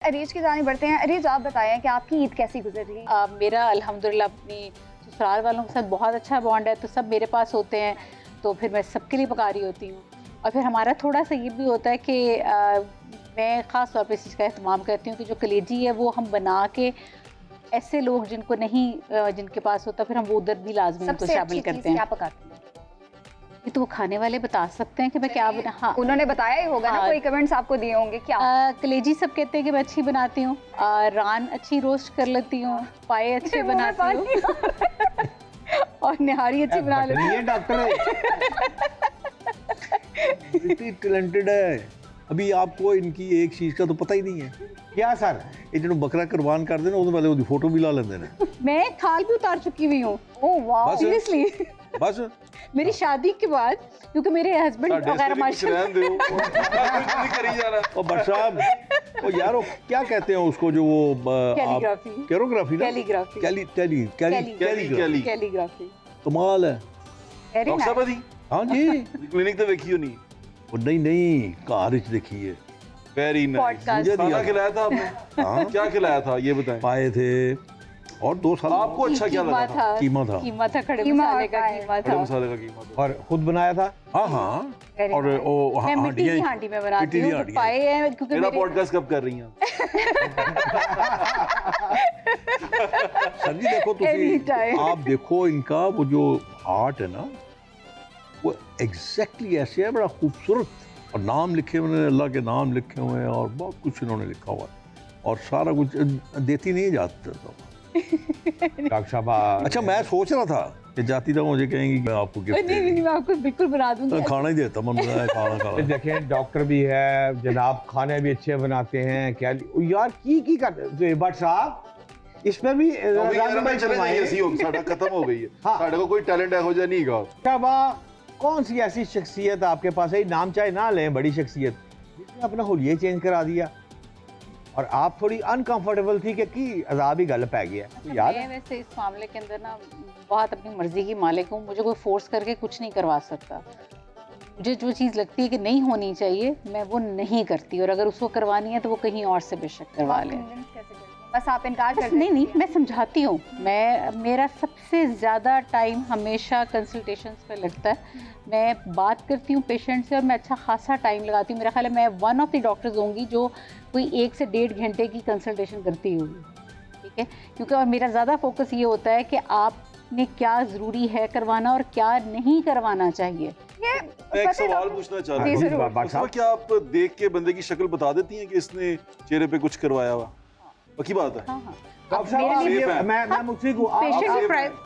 अरीज की जानी बढ़ते हैं। अरीज, आप बताएं कि आपकी ईद कैसी गुजरी? मेरा अल्हम्दुलिल्लाह अपनी ससुराल वालों के साथ बहुत अच्छा बॉन्ड है, तो सब मेरे पास होते हैं, तो फिर मैं सबके लिए पका रही होती हूँ। और फिर हमारा थोड़ा सा ये भी होता है कि मैं ख़ास तौर पे इस चीज़ का एहतमाम करती हूँ कि जो कलेजी है वो हम बना के ऐसे लोग जिनको नहीं जिनके पास होता, फिर हम वो उधर भी लाजमी उनको शामिल करते हैं। क्या पकाती हैं? ये तो वो खाने वाले बता सकते हैं कि मैं क्या बना। हाँ, उन्होंने बताया ही होगा ना, कोई कमेंट्स आपको दिए होंगे क्या? कलेजी सब कहते हैं कि मैं अच्छी बनाती हूँ, रान अच्छी रोस्ट कर लेती हूँ, पाए अच्छे बनाती हूँ और निहारी अच्छी बना लेती हूँ। ये डॉक्टर इतनी टैलेंटेड है, अभी आपको इनकी एक चीज का तो पता ही नहीं है। क्या सर, ये जो बकरा कुर्बान कर देना उससे पहले उसकी फोटो भी ला लेते हैं। मैं खाल भी उतार चुकी हुई हूँ। ओह वाह, सीरियसली बस मेरी शादी के बाद, क्योंकि मेरे हस्बैंड वगैरह माशाल्लाह और बरसात वो यार वो क्या कहते हैं उसको जो वो कैलीग्राफी कैरोग्राफी ना कैलीग्राफी कैलीग्राफी कमाल है। Very nice. हाँ जी क्लिनिक तो देखी नहीं। वो नहीं घर च देखी है। Very nice. पॉडकास्ट खाना खिलाया था आपने? हाँ क्या खिलाया था ये बताएं। पाए थे और 2 साल आपको अच्छा क्या लगा था? कीमा था। कीमा था, खड़े कीमा मसाले का और कीमा बड़े था। मसाले का कीमा था। और खुद बनाया था। हाँ हाँ Very और nice. वो मैं मिट्टी की हांडी में बनाती मिट्टी की हूँ, हांडी तो पाए हैं क्योंकि मेरा मेरे पॉडकास्ट कब कर रही हैं? सर जी देखो Anytime. आप देखो इनका वो जो आर्ट है ना, वो एग्जैक्टली ऐसे है, बड़ा खूबसूरत। और नाम लिखे हुए हैं, अल्लाह के नाम लिखे हुए हैं और बहुत कुछ इन्होंने लिखा हुआ है और सारा कुछ देती नहीं जाता तो। डॉक्टर साहब अच्छा मैं सोच रहा था कि जाती तो मुझे कहेंगी मैं आपको गिफ्ट नहीं मैं आपको बिल्कुल बना दूंगी। खाना ही देता मैं खाना खाना। देखें डॉक्टर भी है जनाब, खाने भी अच्छे बनाते हैं। क्या यार की करते बट साहब इसमें भी साडा खत्म हो गई है। हाँ। साडे को कोई टैलेंट है हो जाए नहीं गा। शाबा कौन सी ऐसी शख्सियत आपके पास है, नाम चाहे ना लें, बड़ी शख्सियत जिसने अपना हुलिया चेंज करा दिया और आप थोड़ी अनकंफर्टेबल थी कि अजाब ही गल पै गया? तो याद मैं वैसे इस मामले के अंदर ना बहुत अपनी मर्जी की मालिक हूँ, मुझे कोई फोर्स करके कुछ नहीं करवा सकता। मुझे जो चीज़ लगती है कि नहीं होनी चाहिए मैं वो नहीं करती, और अगर उसको करवानी है तो वो कहीं और से बेशक करवा लें। Convince कैसे करती हैं? बस आप इनकार कर बस नहीं मैं समझाती हूँ। मेरा सबसे ज़्यादा टाइम हमेशा कंसल्टेशंस पे लगता है। मैं बात करती हूँ पेशेंट से और मैं अच्छा खासा टाइम लगाती हूँ। मेरा ख्याल है मैं वन ऑफ द डॉक्टर्स होंगी जो कोई 1 से 1.5 घंटे की कंसल्टेशन करती होगी, ठीक है? क्योंकि और मेरा ज़्यादा फोकस ये होता है कि आपने क्या ज़रूरी है करवाना और क्या नहीं करवाना चाहिए। मैं एक सवाल पूछना चाह रही जी, हूँ। जरूर। उसमें क्या आप देख के बंदे की शक्ल बता देती हैं कि इसने चेहरे पे कुछ करवाया हुआ? पक्की बात है। हाँ हाँ, डॉक्टर मेरे साहब लिए safe है। मैं मुझसे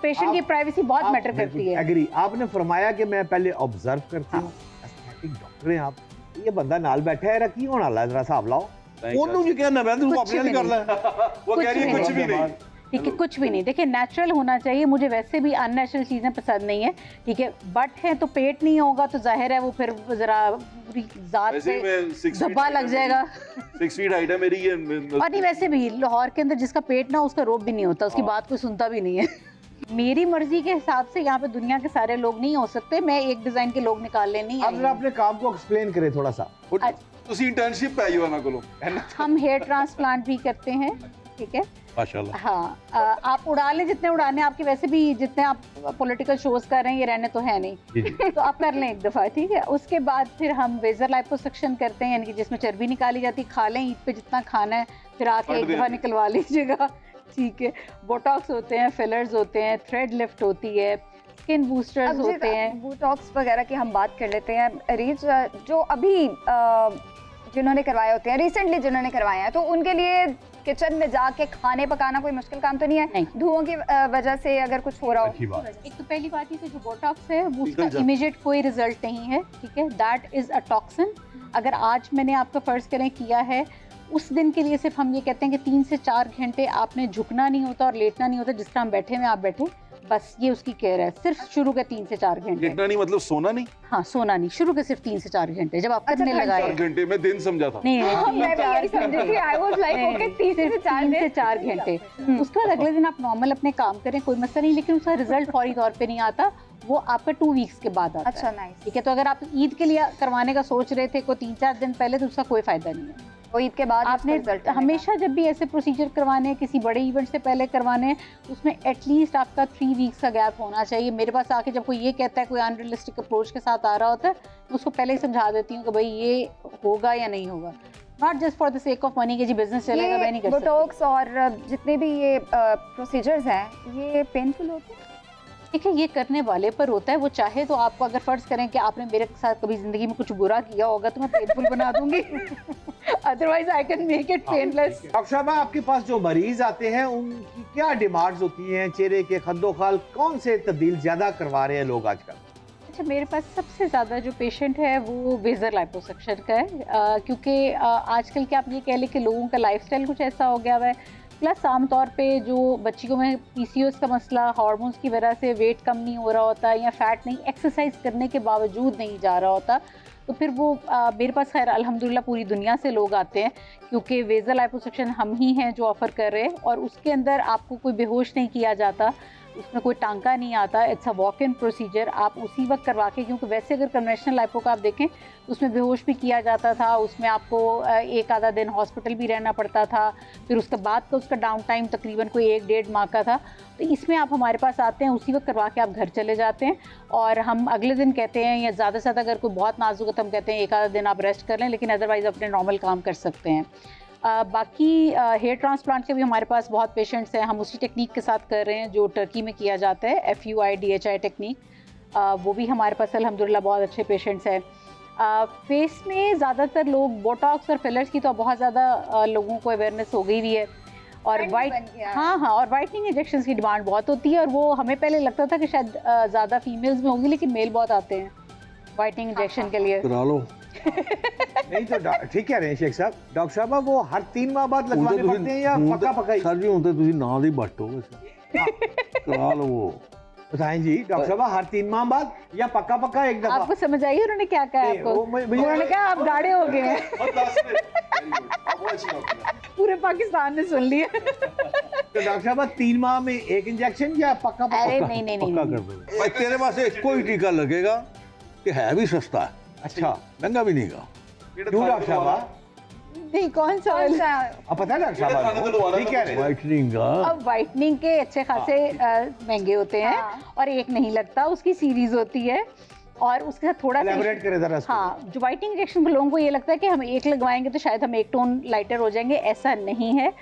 पेशेंट की प्राइवेसी बहुत मैटर करती है। एग्री, आपने फरमाया कि मैं पहले ऑब्जर्व करती हूँ। एस्थेटिक डॉक्टर हैं आप, ये बंदा नाल बैठा है की होना ला, जरा हिसाब लाओ। ਉਹਨੂੰ ਕੀ ਕਹਿਣਾ ਮੈਂ ਤੂੰ कुछ ਆਪਣੇ ਨਾਲ भी कर ले। वो कह रही है कुछ भी नहीं। ठीक है, कुछ भी नहीं। देखिए नेचुरल होना चाहिए, मुझे वैसे भी अननेचुरल चीज़ें पसंद नहीं है, ठीक है? बट है तो पेट नहीं होगा तो जाहिर है वो फिर ज़रा पूरी ज़ात वैसे पे ही मैं 6 धब्बा लग जाएगा। 6 फीट हाइट है मेरी ये। और नहीं वैसे भी लाहौर के अंदर जिसका पेट ना उसका रोब भी नहीं होता, उसकी बात कोई सुनता भी नहीं है। मेरी मर्जी के हिसाब से यहाँ पे दुनिया के सारे लोग नहीं हो सकते, मैं एक डिज़ाइन के लोग निकाल लेनी आप जरा अपने काम को एक्सप्लेन करें थोड़ा सा। ਤੁਸੀਂ ਇੰਟर्नशिप पे आई हो ना कोलो। हम हेयर ट्रांसप्लांट भी करते हैं, ठीक है? माशाल्लाह। हाँ, आप उड़ा लें जितने उड़ाने, आपके वैसे भी जितने आप पॉलिटिकल शोज कर रहे हैं ये रहने तो है नहीं, तो आप कर लें एक दफ़ा, ठीक है? उसके बाद फिर हम वेजर लाइपोसक्शन करते हैं, यानी कि जिसमें चर्बी निकाली जाती है। खा लें ईद पे जितना खाना है, फिर आके एक दफ़ा निकलवा लीजिएगा, ठीक है? बोटॉक्स होते हैं, फिलर्स होते हैं, थ्रेड लिफ्ट होती है, स्किन बूस्टर्स होते हैं। बोटॉक्स वगैरह की हम बात कर लेते हैं। अरीज, जो अभी जिन्होंने करवाए होते हैं, रिसेंटली जिन्होंने करवाए हैं, तो उनके लिए किचन में जाके खाने पकाना कोई मुश्किल काम तो नहीं है? नहीं। धुओं की वजह से अगर कुछ हो रहा अच्छी हो? बात। एक तो पहली बात ये कि जो बोटॉक्स है वो उसका इमीडिएट कोई रिजल्ट नहीं है, ठीक है? That is a toxin. अगर आज मैंने आपका फ़र्ज़ करें किया है, उस दिन के लिए सिर्फ हम ये कहते हैं कि 3 से 4 घंटे आपने झुकना नहीं होता और लेटना नहीं होता। जिस तरह हम बैठे हुए आप बैठे, बस ये उसकी केयर है। सिर्फ शुरू के 3 से 4 घंटे। लेटना नहीं मतलब सोना नहीं? हाँ, सोना नहीं, शुरू के सिर्फ 3 से 4 घंटे जब आप करने लगाए। 4 घंटे में दिन समझा था। नहीं मैं भी यही समझी थी। I was like, okay, 3 से 4 घंटे। उसके बाद अगले दिन आप नॉर्मल अपने काम करें, कोई मसला नहीं, लेकिन उसका रिजल्ट फौरी तौर पे नहीं आता, वो आपका 2 वीक्स के बाद आता है। अच्छा, नाइस। ठीक है, तो अगर आप ईद के लिए करवाने का सोच रहे थे कोई 3-4 दिन पहले, तो उसका कोई फायदा नहीं है। तो ईद के बाद आपने रिजल्ट हमेशा जब भी ऐसे प्रोसीजर करवाने हैं, किसी बड़े इवेंट से पहले करवाने हैं, तो उसमें एटलीस्ट आपका 3 वीक्स का गैप होना चाहिए। मेरे पास आके जब कोई ये कहता है, कोई अनरियलिस्टिक अप्रोच के साथ आ रहा होता है, तो उसको पहले ही समझा देती हूँ कि भाई ये होगा या नहीं होगा, not just for the sake of money कि जी बिजनेस चलेगा, मैं नहीं कर सकती। बोटॉक्स और जितने भी ये प्रोसीजर्स हैं, ये पेनफुल होते हैं? देखिए, ये करने वाले पर होता है, वो चाहे तो आपको अगर फ़र्ज़ करें कि आपने मेरे साथ कभी ज़िंदगी में कुछ बुरा किया होगा तो मैं पेनफुल बना दूंगी, otherwise I can make it painless. Doctor साहब, आपके पास जो मरीज आते हैं उनकी क्या डिमांड्स होती हैं? चेहरे के खद्दोखाल कौन से तब्दील ज्यादा करवा रहे हैं लोग आजकल? अच्छा, मेरे पास सबसे ज़्यादा जो पेशेंट है वो वेजर लाइपोसक्शन का है, क्योंकि आजकल के आप ये कह लें कि लोगों का लाइफस्टाइल कुछ ऐसा हो गया हुआ है, प्लस आमतौर पे जो बच्चियों में पीसीओएस का मसला, हार्मोन्स की वजह से वेट कम नहीं हो रहा होता या फैट नहीं, एक्सरसाइज करने के बावजूद नहीं जा रहा होता, तो फिर वो मेरे पास खैर अल्हम्दुलिल्लाह पूरी दुनिया से लोग आते हैं, क्योंकि वेजर लाइपोसक्शन हम ही हैं जो ऑफ़र कर रहे हैं, और उसके अंदर आपको कोई बेहोश नहीं किया जाता, उसमें कोई टांका नहीं आता, it's a walk in procedure, आप उसी वक्त करवा के, क्योंकि वैसे अगर कन्वेंशनल लाइपो का आप देखें तो उसमें बेहोश भी किया जाता था, उसमें आपको एक आधा दिन हॉस्पिटल भी रहना पड़ता था, फिर उसके बाद का उसका डाउन टाइम तकरीबन कोई 1-1.5 माह का था। तो इसमें आप हमारे पास आते हैं, उसी वक्त करवा के आप घर चले जाते हैं, और हम अगले दिन कहते हैं, या ज़्यादा से ज़्यादा अगर कोई बहुत नाजुक है तो हम कहते हैं एक आधा दिन आप रेस्ट कर लें, लेकिन अदरवाइज़ अपने नॉर्मल काम कर सकते हैं। बाकी हेयर ट्रांसप्लांट के भी हमारे पास बहुत पेशेंट्स हैं, हम उसी टेक्निक के साथ कर रहे हैं जो टर्की में किया जाता है, FUI-DHI टेक्निक, वो भी हमारे पास अल्हम्दुलिल्लाह बहुत अच्छे पेशेंट्स हैं। फेस में ज़्यादातर लोग बोटॉक्स और फिलर्स की तो बहुत ज़्यादा लोगों को अवेयरनेस हो गई हुई है, और Trend वाइट, बन गया है। हाँ, और वाइटनिंग इंजेक्शंस की डिमांड बहुत होती है, और वो हमें पहले लगता था कि शायद ज़्यादा फीमेल्स में होगी, लेकिन मेल बहुत आते हैं वाइटनिंग इंजेक्शन के लिए। करा लो। नहीं तो ठीक कह रहे हैं शेख साहब। डॉक्टर साहब, वो हर 3 माह बाद लगवाने पड़ते हैं या पक्का पक्का ही? सर जी ਹੁੰਦੇ ਤੁਸੀਂ ਨਾਲ ਹੀ ਬੱਟੋ करा लो वो। बताएं जी डॉक्टर साहब, हर 3 माह बाद या पक्का पक्का एक दफा? आपको समझ आई उन्होंने क्या कहा नहीं, आपको? वो मुझे- उन्होंने कहा आप गाढ़े हो गए हैं। पूरे पाकिस्तान ने सुन लिया। तो डॉक्टर साहब, 3 माह में एक इंजेक्शन या पक्का पक्का? अरे नहीं नहीं पक्का नहीं, कर दो भाई, तेरे पास कोई टीका लगेगा कि है भी सस्ता है, अच्छा, महंगा भी नहीं गा। क्यों डॉक्टर साहब? नहीं, कौन सा कौन सा? अब पता है डॉक्टर साहब, ठीक कह रहे हैं। वाइटनिंग का अब वाइटनिंग के अच्छे खासे महंगे होते हैं, हाँ। और एक नहीं लगता, उसकी सीरीज होती है, और उसके साथ थोड़ा सा एलैबोरेट करें जरा इसको। हाँ, जो वाइटनिंग इंजेक्शन लोगों को ये लगता है कि हम एक लगवाएंगे तो शायद हम एक टोन लाइटर हो जाएंगे, ऐसा नहीं है।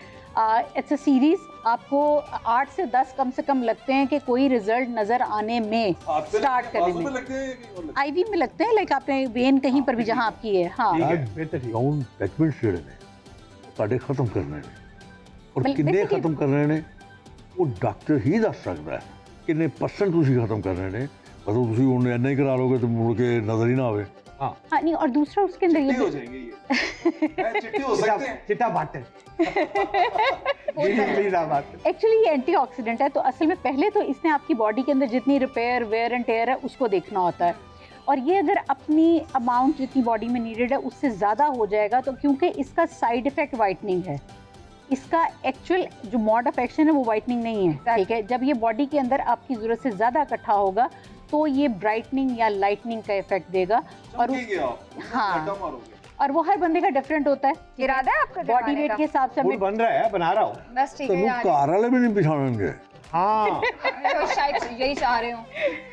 इट्स अ सीरीज, आपको 8 से 10 कम से कम लगते हैं कि कोई रिजल्ट नजर आने में, स्टार्ट करने में। आईवी में लगते हैं, लाइक आपने वेन कहीं पर भी जहाँ आपकी है, हाँ। ठीक है, फिर तो ठीक। डाउन पैचमेंट्स ਜਿਹੜੇ ਨੇ ਤੁਹਾਡੇ ਖਤਮ ਕਰਨੇ ਨੇ, ਔਰ ਬਲ- ਕਿੰਨੇ basically- ਖਤਮ ਕਰਨੇ ਨੇ ਉਹ ਡਾਕਟਰ ਹੀ ਦੱਸ ਸਕਦਾ ਹੈ, ਕਿੰਨੇ % ਤੁਸੀਂ ਖਤਮ ਕਰਨੇ ਨੇ। ਮਤਲਬ ਤੁਸੀਂ ਹੁਣ ਇੰਨਾ ਹੀ ਕਰਾ ਲੋਗੇ ਤਾਂ ਮੁੜ ਕੇ ਨਜ਼ਰ ਹੀ ਨਾ ਆਵੇ। हाँ, हाँ, नहीं, और दूसरा उसके अंदर ये हो जाएंगे ये चिट्टे हो सकते हैं। चिट्टा बाटे। चिट्टा बाटे। एक्चुअली ये एंटीऑक्सीडेंट है, तो असल में पहले तो इसने आपकी बॉडी के अंदर जितनी रिपेयर, वेयर एंड टेयर है उसको देखना होता है, और ये अगर अपनी अमाउंट जितनी बॉडी में नीडेड है उससे ज़्यादा हो जाएगा, तो क्योंकि इसका साइड इफेक्ट वाइटनिंग है, इसका एक्चुअल जो मोड ऑफ एक्शन है वो वाइटनिंग नहीं है, ठीक है। जब ये बॉडी के अंदर आपकी ज़रूरत से ज़्यादा इकट्ठा होगा तो ये ब्राइटनिंग या लाइटनिंग का इफेक्ट देगा, और हाँ, और वो हर बंदे का डिफरेंट होता है, इरादा है आपका बॉडी करवाने वेट का? के हिसाब से मूड हमें। बन रहा है, बना रहा हूँ। बस ठीक है ਤੁਹਾਨੂੰ यार, ਘਰ ਵਾਲੇ ਵੀ ਨਹੀਂ ਪਛਾਣਨਗੇ। हाँ, मैं तो शायद यही चाह रही हूँ।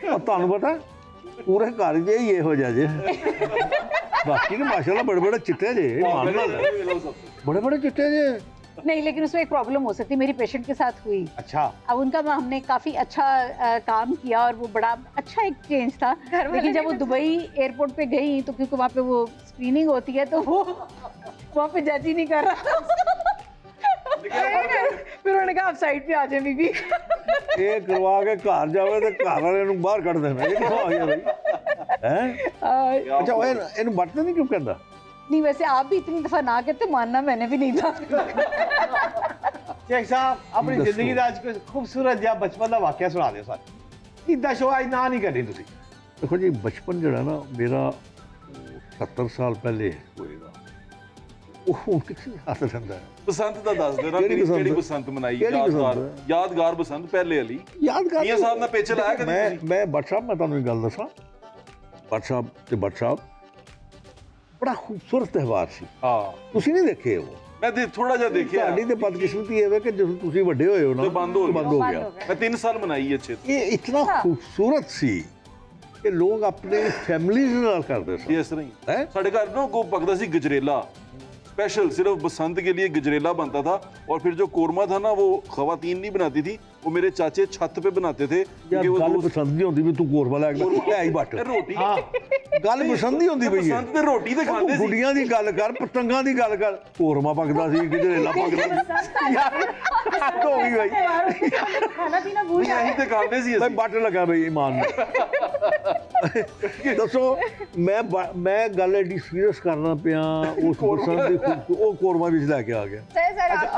और ਤੁਹਾਨੂੰ पता पूरे घर जे ये हो जा जे बाकी ने माशाल्लाह बड़े बड़े चिट्टे जे मान लो बड़े बड़े चिट्टे जे। नहीं, लेकिन उसमें एक प्रॉब्लम हो सकती है, मेरी पेशेंट के साथ हुई। अच्छा, अब उनका हमने काफ़ी अच्छा काम किया, और वो बड़ा अच्छा एक चेंज था, लेकिन जब वो दुबई एयरपोर्ट पे गई तो क्योंकि वहाँ पे वो स्क्रीनिंग होती है तो वो वहाँ पे जज ही नहीं कर रहा था। फिर उन्होंने कहा आप साइड पे आ जाए बीबी। ये करवा के घर जावे तो घर वाले ਨੂੰ ਬਾਹਰ ਕੱਢ ਦੇਣਾ। ਇਹ ਕਿਉਂ ਆ ਗਿਆ भाई हैं? अच्छा ਇਹਨੂੰ ਬਟਨ ਨਹੀਂ ਕਿਉਂ ਕਹਿੰਦਾ? नहीं, वैसे आप भी इतनी दफ़ा ना कहते, मानना मैंने भी नहीं था। शेख साहब, अपनी दसो। जिंदगी का आज कोई खूबसूरत या बचपन का वाकया सुना दो सर। इदा शो आज ना नहीं करनी तुसी। देखो जी बचपन ਜਿਹੜਾ ਨਾ ਮੇਰਾ 70 ਸਾਲ ਪਹਿਲੇ ਹੋਏਗਾ, ਉਹ ਹੁਣ ਕਿੱਥੇ ਯਾਦ ਰਹਿੰਦਾ ਹੈ? ਬਸੰਤ ਦਾ ਦੱਸ ਦੇ ਨਾ, ਕਿਹੜੀ ਬਸੰਤ? ਕਿਹੜੀ ਬਸੰਤ ਮਨਾਈ? ਕਿਹੜੀ ਯਾਦਗਾਰ ਬਸੰਤ? ਯਾਦਗਾਰ ਬਸੰਤ ਪਹਿਲੇ ਵਾਲੀ। ਯਾਦਗਾਰ ਮੀਆਂ ਸਾਹਿਬ ਨਾਲ ਪੇਚ ਲਾਇਆ ਕਦੀ ਤੁਸੀਂ? ਮੈਂ ਬੱਟ ਸਾਹਿਬ, ਮੈਂ ਤੁਹਾਨੂੰ ਇੱਕ ਗੱਲ ਦੱਸਾਂ, ਬੱਟ ਸਾਹਿਬ ਤੇ ਬੱਟ ਸਾਹਿਬ ਬੜਾ ਖੂਬਸੂਰਤ ਤਿਉਹਾਰ ਸੀ ਹਾਂ ਤੁਸੀਂ ਨਹੀਂ ਦੇਖੇ ਉਹ ਮੈਂ ਥੋੜਾ ਜਿਹਾ ਦੇਖਿਆ ਤੁਹਾਡੀ ਤੇ ਬਦਕਿਸਮਤੀ ਇਹ ਹੈ ਕਿ ਜਦੋਂ ਤੁਸੀਂ ਵੱਡੇ ਹੋਏ ਹੋ ਨਾ ਤੇ ਬੰਦ ਹੋ ਗਿਆ। ਬੰਦ ਹੋ ਬੰਦ ਗਿਆ ਹੋ ਗਿਆ। ਮੈਂ 3 ਸਾਲ ਮਨਾਈ ਅੱਛੇ ਤੋਂ ਇਹ ਇਤਨਾ ਅੱਛਾ। ਖੂਬਸੂਰਤ ਸੀ ਕਿ ਲੋਕ ਆਪਣੇ ਫੈਮਿਲੀਜ਼ ਨਾਲ ਕਰਦੇ ਸਨ ये इस तरह ही ਹੈ साढ़े घर ना को पकता सी गजरेला स्पेशल सिर्फ बसंत के लिए गजरेला बनता था और फिर जो कोरमा था ना वो खवातीन नहीं बनाती थी वो मेरे चाचे छत पे बनाते थे ਯਾਰ क्योंकि वो ਗੱਲ दोस्त- ਪਸੰਦ ਨਹੀਂ ਹੁੰਦੀ ਵੀ ਤੂੰ ਕੋਰਮਾ ਲੈ ਕੇ ਹੈ ਹੀ ਬੱਟ रोटी ਗੱਲ ਪਸੰਦ ਨਹੀਂ ਹੁੰਦੀ ਪਈ ਹੈ बसंत ते रोटी ते ਤੂੰ खाते सी ਗੁੱਡੀਆਂ ਦੀ ਗੱਲ ਕਰ ਪਤੰਗਾਂ ਦੀ ਗੱਲ ਕਰ ਕੋਰਮਾ ਪੱਕਦਾ ਸੀ ਗਜਰੇਲਾ ਪੱਕਦਾ ਸੀ ਯਾਰ ਹੱਦ ਹੋ ਗਈ ਬਾਈ खाना पीना भूल नहीं, यहीं ते खाते सी ਮੈਂ ਅਸੀਂ। ਬੱਟ ਲੱਗਾ ਬਈ ਇਮਾਨ ਨੂੰ ਦੱਸੋ ਮੈਂ ਗੱਲ ਐਡੀ ਸੀਰੀਅਸ ਕਰਨਾ ਪਿਆ ਉਸ ਪਸੰਦ ਦੀ ਉਹ ਕੋਰਮਾ ਵਿੱਚ ਲੈ ਕੇ ਆ ਗਿਆ सर सर आप